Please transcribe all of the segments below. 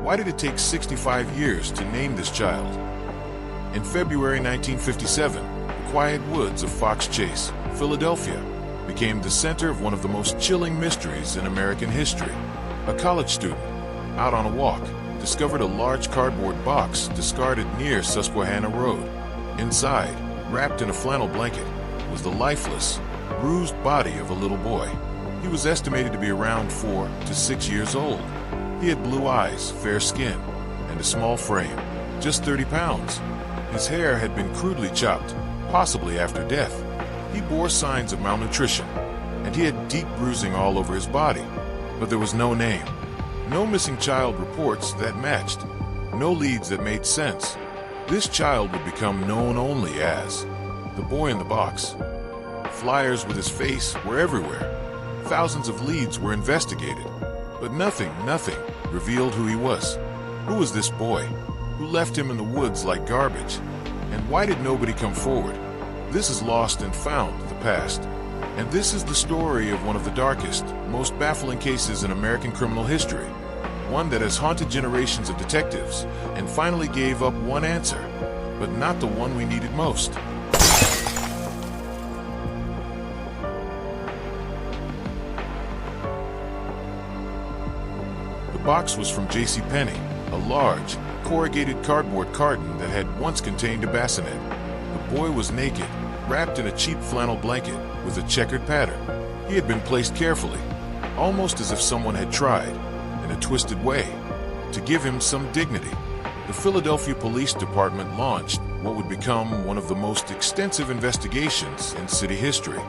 Why did it take 65 years to name this child? In February 1957, the quiet woods of Fox Chase, Philadelphia, became the center of one of the most chilling mysteries in American history. A college student, out on a walk, discovered a large cardboard box discarded near Susquehanna Road. Inside, wrapped in a flannel blanket, was the lifeless, bruised body of a little boy. He was estimated to be around 4 to 6 years old. He had blue eyes, fair skin, and a small frame, just 30 pounds. His hair had been crudely chopped, possibly after death. He bore signs of malnutrition, and he had deep bruising all over his body. But there was no name, no missing child reports that matched, no leads that made sense. This child would become known only as the boy in the box. Flyers with his face were everywhere. Thousands of leads were investigated, but nothing revealed who he was. Who was this boy? Who left him in the woods like garbage? And why did nobody come forward? This is Lost and Found, the past. And this is the story of one of the darkest, most baffling cases in American criminal history. One that has haunted generations of detectives and finally gave up one answer, but not the one we needed most. The box was from JCPenney, a large, corrugated cardboard carton that had once contained a bassinet. The boy was naked, wrapped in a cheap flannel blanket with a checkered pattern. He had been placed carefully, almost as if someone had tried, in a twisted way, to give him some dignity. The Philadelphia Police Department launched what would become one of the most extensive investigations in city history.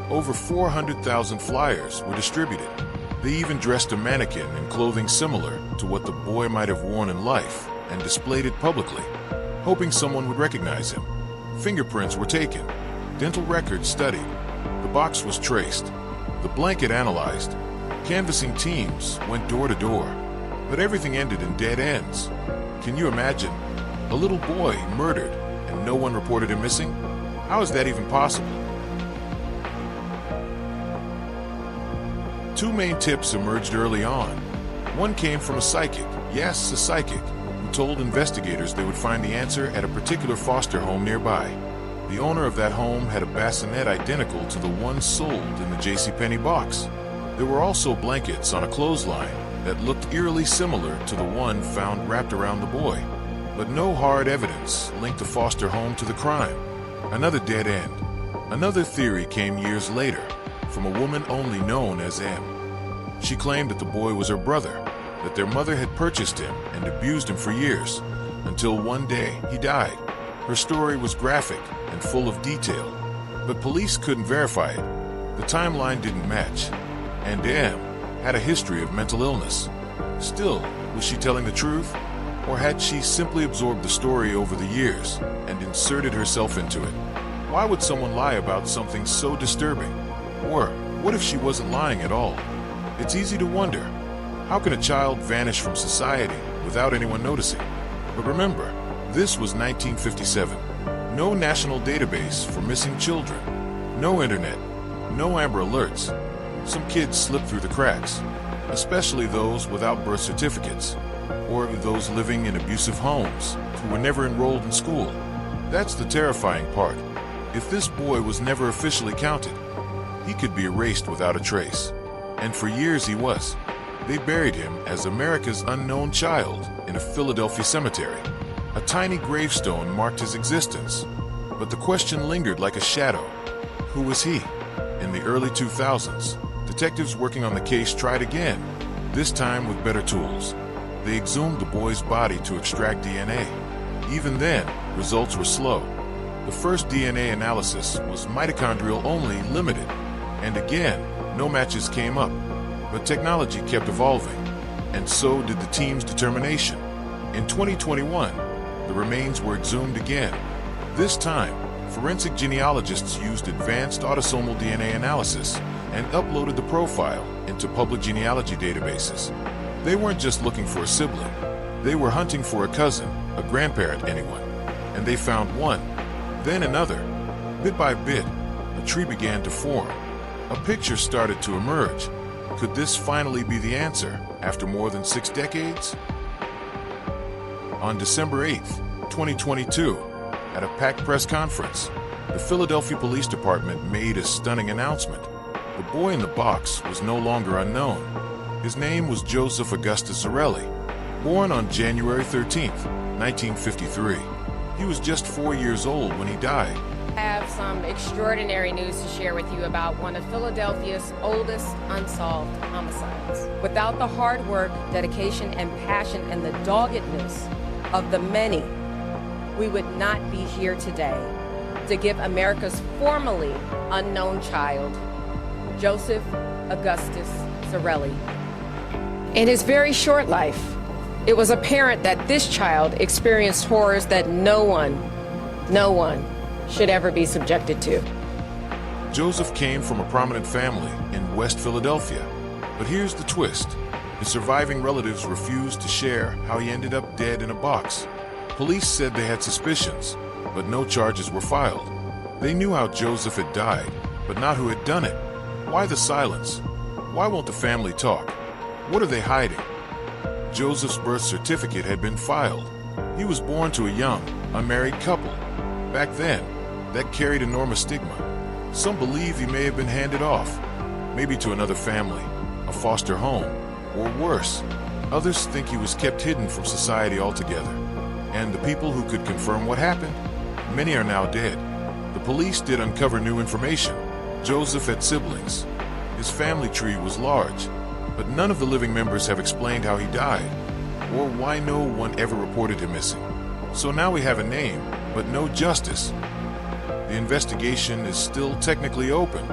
Over 400,000 flyers were distributed. They even dressed a mannequin in clothing similar to what the boy might have worn in life and displayed it publicly, hoping someone would recognize him. Fingerprints were taken, dental records studied, the box was traced, the blanket analyzed. Canvassing teams went door to door, but everything ended in dead ends. Can you imagine? A little boy murdered and no one reported him missing? How is that even possible? Two main tips emerged early on. One came from a psychic, yes, a psychic, who told investigators they would find the answer at a particular foster home nearby. The owner of that home had a bassinet identical to the one sold in the JCPenney box. There were also blankets on a clothesline that looked eerily similar to the one found wrapped around the boy. But no hard evidence linked the foster home to the crime. Another dead end. Another theory came years later, from a woman only known as M. She claimed that the boy was her brother, that their mother had purchased him and abused him for years, until one day he died. Her story was graphic and full of detail, but police couldn't verify it. The timeline didn't match, and M had a history of mental illness. Still, was she telling the truth? Or had she simply absorbed the story over the years and inserted herself into it? Why would someone lie about something so disturbing? Or what if she wasn't lying at all? It's easy to wonder, how can a child vanish from society without anyone noticing? But remember, this was 1957. No national database for missing children. No internet. No Amber Alerts. Some kids slip through the cracks, especially those without birth certificates, or those living in abusive homes who were never enrolled in school. That's the terrifying part. If this boy was never officially counted, he could be erased without a trace. And for years he was. They buried him as America's unknown child in a Philadelphia cemetery. A tiny gravestone marked his existence, but the question lingered like a shadow. Who was he? In the early 2000s, detectives working on the case tried again, this time with better tools. They exhumed the boy's body to extract DNA. Even then, results were slow. The first DNA analysis was mitochondrial only, limited. And again, no matches came up. But technology kept evolving, and so did the team's determination. In 2021, the remains were exhumed again. This time, forensic genealogists used advanced autosomal DNA analysis and uploaded the profile into public genealogy databases. They weren't just looking for a sibling. They were hunting for a cousin, a grandparent, anyone. And they found one, then another. Bit by bit, a tree began to form. A picture started to emerge. Could this finally be the answer after more than 6 decades? On December 8th, 2022, at a packed press conference, the Philadelphia Police Department made a stunning announcement. The boy in the box was no longer unknown. His name was Joseph Augustus Zarelli, born on January 13th, 1953. He was just 4 years old when he died. I have some extraordinary news to share with you about one of Philadelphia's oldest unsolved homicides. Without the hard work, dedication, and passion and the doggedness of the many, we would not be here today to give America's formerly unknown child, Joseph Augustus Zarelli. In his very short life, it was apparent that this child experienced horrors that no one should ever be subjected to. Joseph came from a prominent family in West Philadelphia, but here's the twist. His surviving relatives refused to share how he ended up dead in a box. Police said they had suspicions, but no charges were filed. They knew how Joseph had died, but not who had done it. Why the silence? Why won't the family talk? What are they hiding? Joseph's birth certificate had been filed. He was born to a young, unmarried couple. Back then, that carried enormous stigma. Some believe he may have been handed off, maybe to another family, a foster home, or worse. Others think he was kept hidden from society altogether. And the people who could confirm what happened, many are now dead. The police did uncover new information. Joseph had siblings. His family tree was large, but none of the living members have explained how he died, or why no one ever reported him missing. So now we have a name, but no justice. The investigation is still technically open.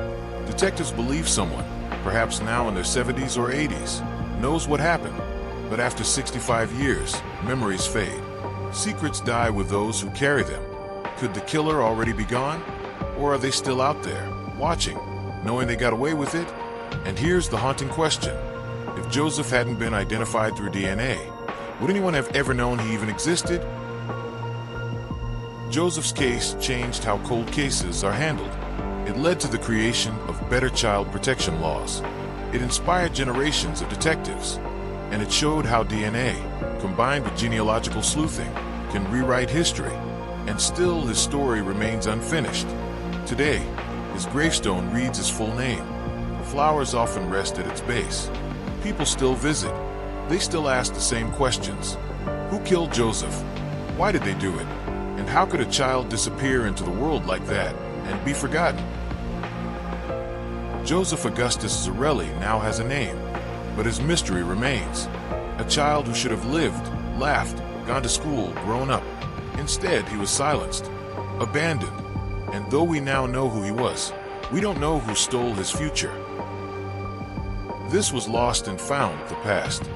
Detectives believe someone, perhaps now in their 70s or 80s, knows what happened. But after 65 years, memories fade. Secrets die with those who carry them. Could the killer already be gone? Or are they still out there, watching, knowing they got away with it? And here's the haunting question. If Joseph hadn't been identified through DNA, would anyone have ever known he even existed? Joseph's case changed how cold cases are handled. It led to the creation of better child protection laws. It inspired generations of detectives, and it showed how DNA, combined with genealogical sleuthing, can rewrite history. And still, his story remains unfinished. Today, his gravestone reads his full name. The flowers often rest at its base. People still visit. They still ask the same questions. Who killed Joseph? Why did they do it? And how could a child disappear into the world like that and be forgotten? Joseph Augustus Zarelli now has a name, but his mystery remains. A child who should have lived, laughed, gone to school, grown up. Instead, he was silenced, abandoned, and though we now know who he was, we don't know who stole his future. This was lost and found, the past.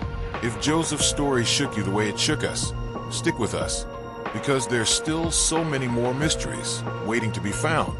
If Joseph's story shook you the way it shook us, stick with us, because there's still so many more mysteries waiting to be found.